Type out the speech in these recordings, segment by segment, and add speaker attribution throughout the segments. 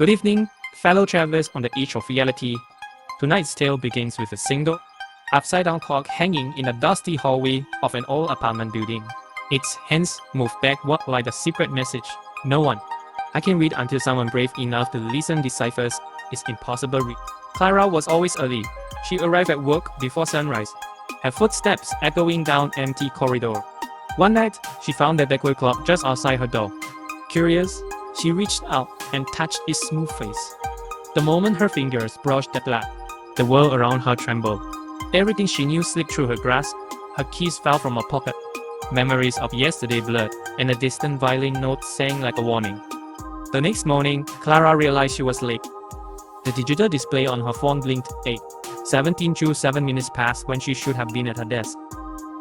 Speaker 1: Good evening, fellow travelers on the edge of reality. Tonight's tale begins with a single, upside-down clock hanging in a dusty hallway of an old apartment building. Its hands move backward like a secret message. No one. I can read until someone brave enough to listen deciphers. It's impossible read. Clara was always early. She arrived at work before sunrise, her footsteps echoing down empty corridor. One night, she found the backward clock just outside her door. Curious, she reached out and touched its smooth face. The moment her fingers brushed the black, the world around her trembled. Everything she knew slipped through her grasp. Her keys fell from her pocket. Memories of yesterday blurred, and a distant violin note sang like a warning. The next morning, Clara realized she was late. The digital display on her phone blinked 8:17 through 7 minutes past when she should have been at her desk.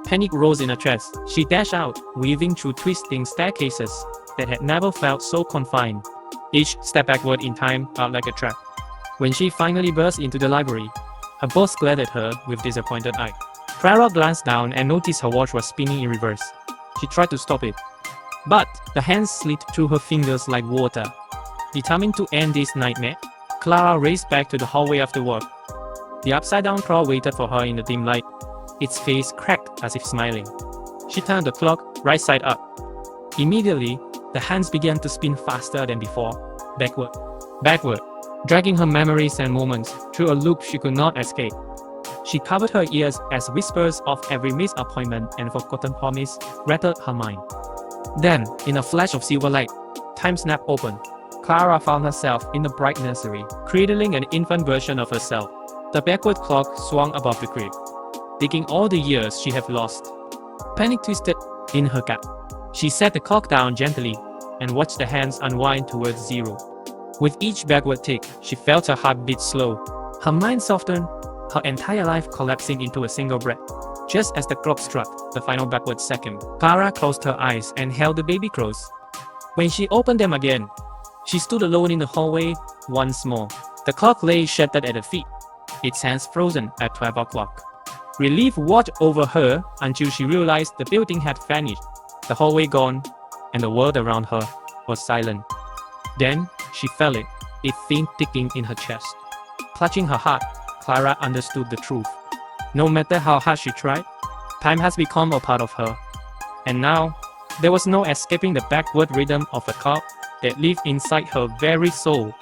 Speaker 1: Panic rose in her chest. She dashed out, weaving through twisting staircases that had never felt so confined. Each step backward in time felt like a trap. When she finally burst into the library, her boss glared at her with disappointed eye. Clara glanced down and noticed her watch was spinning in reverse. She tried to stop it, but the hands slid through her fingers like water. Determined to end this nightmare, Clara raced back to the hallway after work. The upside-down clock waited for her in the dim light. Its face cracked as if smiling. She turned the clock right side up. Immediately, the hands began to spin faster than before, backward, dragging her memories and moments through a loop she could not escape. She covered her ears as whispers of every missed appointment and forgotten promise rattled her mind. Then, in a flash of silver light, time snapped open. Clara found herself in the bright nursery, cradling an infant version of herself. The backward clock swung above the crib, digging all the years she had lost. Panic twisted in her gut. She set the clock down gently and watched the hands unwind towards zero. With each backward tick, she felt her heart beat slow. Her mind softened, her entire life collapsing into a single breath. Just as the clock struck the final backward second, Clara closed her eyes and held the baby close. When she opened them again, she stood alone in the hallway once more. The clock lay shattered at her feet, its hands frozen at 12 o'clock. Relief watched over her until she realized the building had vanished, the hallway gone, and the world around her was silent. Then she felt it, a faint ticking in her chest. Clutching her heart, Clara understood the truth. No matter how hard she tried, time has become a part of her. And now, there was no escaping the backward rhythm of the clock that lived inside her very soul.